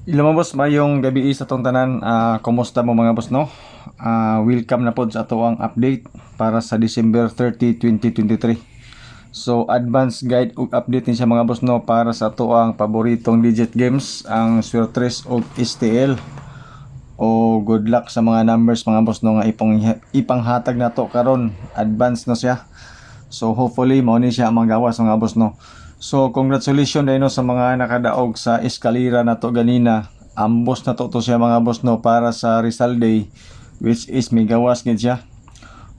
Hello mga boss, mayong gabi sa tong tanan. Kumusta mo mga boss no? Welcome na pod sa ato ang update para sa December 30, 2023. So advance guide ug update ni siya mga boss no para sa ato ang paboritong digit games, ang Swertres ug STL. O good luck sa mga numbers mga boss no nga ipanghatag na to karon. Advance na siya. So hopefully mao ni siya magawas mga boss no. So congratulations dahil no sa mga nakadaog sa eskalera na to ganina. Ambos na to siya mga boss no para sa Rizal Day, which is may gawas gid siya.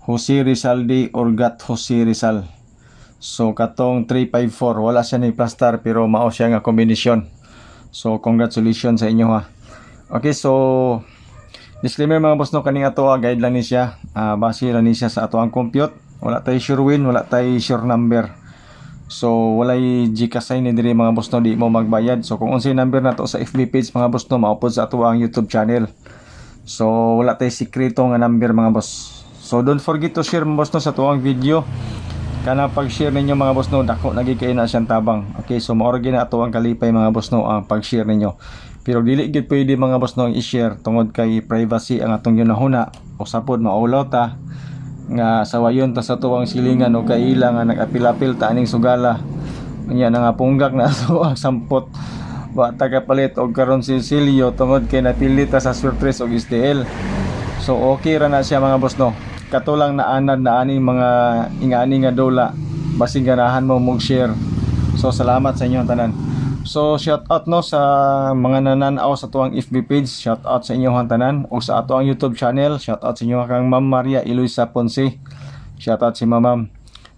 Jose Rizal Day or Gat Jose Rizal. So katong 354 wala siya ni plaster pero mao siya nga kombinasyon. So congratulations sa inyo ha. Okay, so disclaimer mga boss no, kaning ato guide lang ni siya. Base lang ni siya sa ato ang compute. Wala tay sure win, wala tay sure number. So walay GCash ni diri mga boss no, di mo magbayad. So kung unsay number na to sa FB page mga boss no, maupod sa ato ang YouTube channel. So wala tay sikreto nga number mga boss. So don't forget to share mga boss no sa ato ang video. Kana pag-share ninyo mga boss no, dako nagi kay na siyang tabang. Okay, so maoro gina ato ang kalipay mga boss no ang pag-share ninyo. Pero dili gid pwede mga boss no i-share tungod kay privacy ang atong ginahuna. O sapod maulaw ta nga sawayon ta sa tuwang silingan o kaila nga nag-apil-apil ta aning sugala. Nya na nga punggak na so ang sampot. Wa ta kapalit og karon silsilyo tungod kay napili ta sa Swertres og STL. So okay ra na siya mga boss no. Katulang naanad na aning mga ingani nga dola basig ganahan mo mong share. So salamat sa inyo tanan. So shout out no sa mga nananaw sa tuwang FB page, shout out sa inyo tanan o sa ato ang YouTube channel, shout out sa inyo kang Ma'am Maria Eloisa Ponce, shout out si Ma'am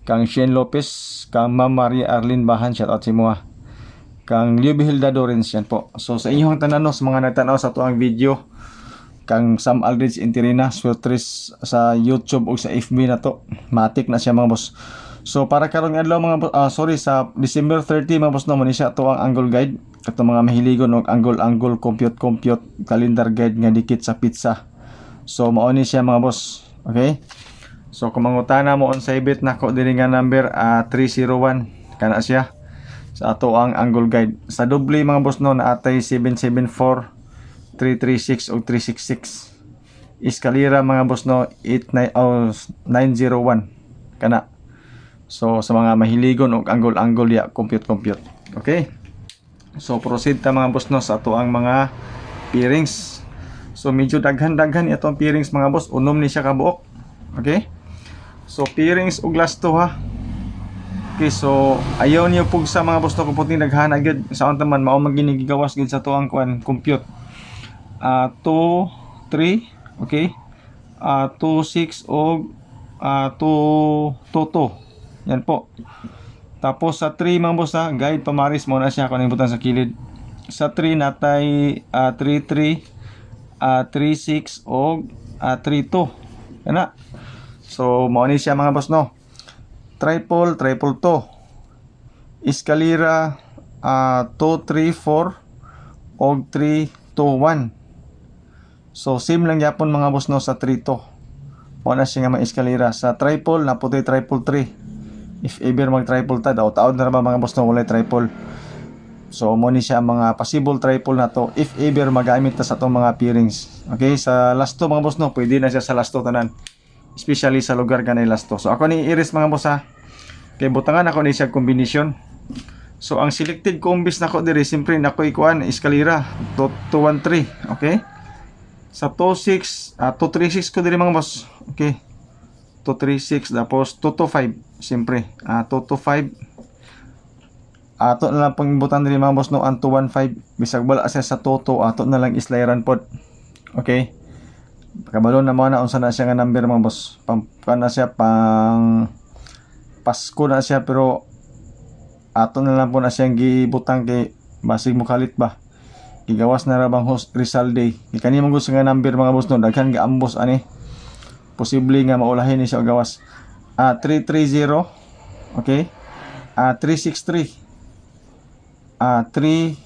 kang Shane Lopez, kang Ma'am Maria Arlene Bahan, shout out si mo kang Liubi Hilda Dorens yan po. So sa inyo tanan no, sa mga nagtanaw sa tuwang video, kang Sam Aldridge Interina Swertres sa YouTube o sa FB na to, matik na siya mga boss. So para karon nga adlaw mga sa December 30 mga boss no, mo ni siya to ang angle guide kato mga mahiligon og angle compute calendar guide nga dikit sa pizza. So mao ni siya mga boss. Okay? So kung mangutana mo unsay bit nako diri nga number 301 kana siya sa ato ang angle guide. Sa doble mga boss no naatay 774, 336 o 366. Eskalera mga boss no 901 kana. So sa mga mahiligon og angle ya compute. Okay? So proceed ta mga boss no sa ato ang mga bearings. So medyo daghan itong bearings mga boss, unom ni siya ka buok. Okay? So bearings og last to ha. Okay, so ayaw niyo pug sa mga boss no kung puting daghana gyud sa unta man mao maginigigawas gyud sa to ang compute. 2 3 okay? 2 6 og 2 yan po. Tapos sa 3 mga boss ha, guide pamaris mo na siya kung anong butang sa kilid. Sa 3 natay 3 3, 3 6 o 3 2. Yan na. So mao ni siya mga boss no. Triple 2. Eskalera 2 3 4 o 3 2 1. So same lang yapon mga boss no sa 3 2. Mao na siya nga mga eskalera. Sa triple na puti triple 3. If ever mag triple ta daw taon na ba mga boss no walay triple. So mo ni siya mga possible triple na to if ever magamit ta sa tong mga bearings. Okay, sa last to mga boss no pwede na siya sa last to tanan, especially sa lugar kanay last to. So ako ni iris mga boss ha, kay butangan ako ni siya kombinasyon. So ang selected combis nako diri simpre nako ikuan eskalera 213. Okay, sa 26 236 ko diri mga boss. Okay, 236 tapos 225 siyempre 225 ato na lang pangbutan diri mga boss no ang 215 bisag wala siya sa toto ato na lang islayaran pod. Okay, kabalon na mo na unsa na siya nga number mga boss, na siya pang Pasko na siya pero ato na lang po na siyang gibutang kay basig mo kalit ba gigawas na ra bang Rizal Day kani mong gusto nga number mga boss no, daghan ga ambos ani posible nga maulahin ni siya gawas. 330 okay, 363 320.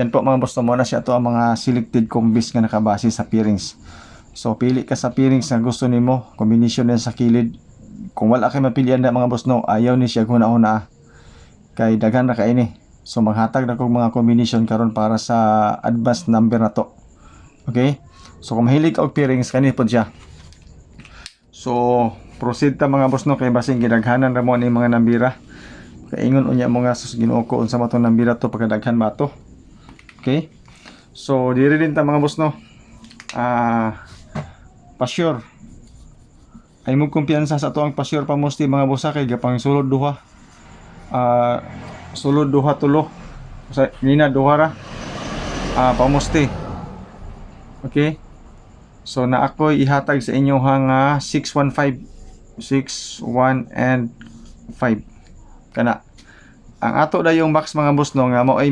Yan po mga boss, mo na siya to ang mga selected combis nga nakabase sa bearings. So pili ka sa bearings na gusto nimo, combination din sa kilid. Kung wala kay mapilian na mga boss no, ayaw ni siya huna-huna kay daghan ra kay ini. So maghatag na kog mga combination karon para sa advanced number na to. Okay? So kung mahilig ka og pairings kani pod siya. So proceed ta mga boss no, kay basing gidaghanan ra mo ni mga nambira. Kaingon unya mo nga sus Ginoo ko unsa matong nambira to pagkadaghan ba to. Okay? So diri din ta mga boss no. Pa-sure. Ay mo kumpiyansa sa to ang pa-sure pa musti mga boss kay gapang sulod duha. Sulod duha tulo. Sa nina duha ra. Pamusti. Okay? So na ako'y ihatag sa inyo nga 615, 6, 1 and 5 kana. Ang ato da yung box mga boss no nga mo ay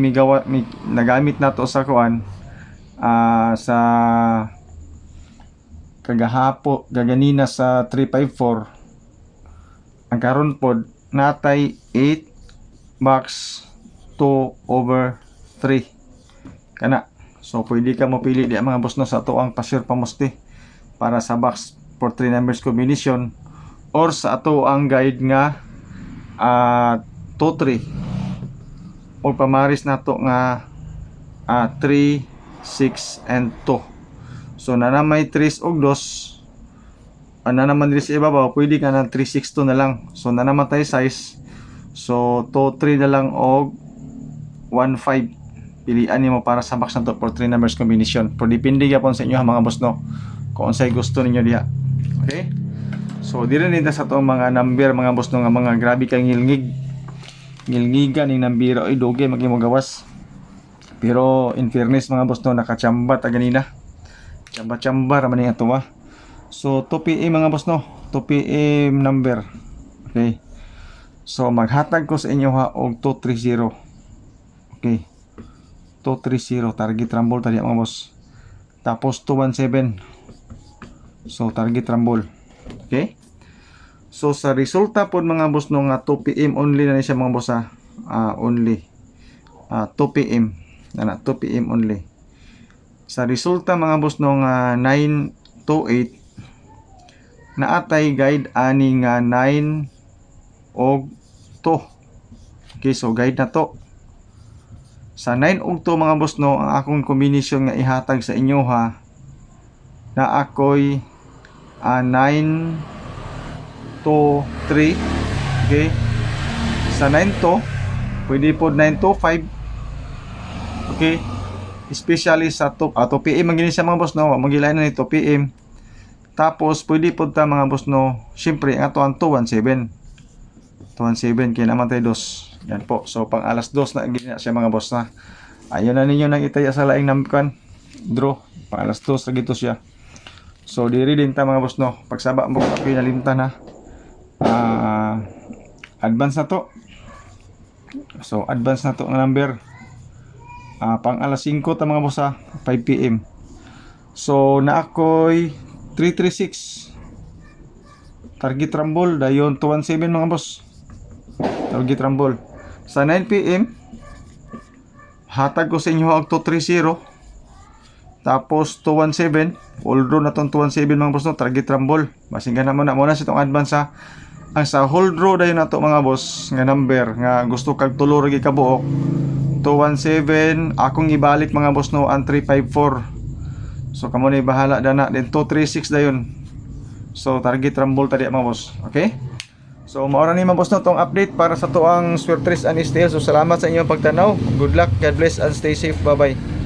nagamit nato sa kuan sa gaganina sa 354. Ang karon pod natay 8 box 2/3 kana. So pwede ka mapili di mga boss no sa ato ang pa-sure pamusti para sa box for 3 numbers combination or sa ato ang guide nga 2-3 o pamaris nato nga 3, 6 and 2. So na may 3 og 2 na naman diri sa ibabaw pwede ka ng 3, 6, 2 na lang. So na naman tayo size, so 2, 3 na lang og 1, 5 pilian nimo para sa box na to for 3 numbers combination. Pero depende gyapon sa inyo ha mga boss no kung unsay gusto ninyo diha. Okay? So diri nita sa to mga number mga boss no nga mga grabe kay ngilngigan ning nambira ay doge magimo gawas. Pero in fairness mga boss no nakachamba ta ganina. Chamba ra man ning atuwa. So 2 PM mga boss no, 2 PM number. Okay. So maghatag ko sa inyo ha og 230. Okay. 230 target rumble tadi mga boss. Tapos 217. So target rumble. Okay? So sa resulta pod mga boss no nga 2 PM only na ni siya mga boss ha. Only 2 PM. Na 2 PM only. Sa resulta mga boss no nga 928 na atay guide ani nga 9 og 2. Okay, so guide na to. Sa 9 og 2 mga boss no, ang akong combination nga ihatag sa inyo ha na ako'y 9, 2, 3. Okay? Sa 9 to, pwede po 9 to 5. Okay? Especially sa 2 PM ang siya mga boss no, magilain na nito PM. Tapos pwede po ta mga boss no, syempre ang ato ang 217. 217 kaya naman tayo 2. Yan po. So pang alas 2 na gina siya mga boss na. Ayun na ninyo nang itaya sa laing namkan. Draw. Pang alas 2 na gito siya. So diri din ta mga boss no. Pagsaba mo ako nalimtan ha. Advance na to. So advance na to ang number. Pang alas 5 ta mga boss ha. 5 PM. So na ako'y 336. Target rumble dayon 217 mga boss. Target rumble. Sa 9 PM hatag ko sa inyo og 230. Tapos 217. Although na tong 217 mga boss no, target rumble. Basing gana mo na sa itong advance ha. Ang sa hold draw dayon nato mga boss nga number nga gusto kag tulo ra gi kabuok. 217 akong ibalik mga boss no ang 354. So kamo ni bahala dana din 236 dayon. So target rumble tadi mga boss. Okay? So maura ni mga boss no tong update para sa tuang Swertres and STL. So salamat sa inyong pagtanaw. Good luck, God bless and stay safe. Bye bye.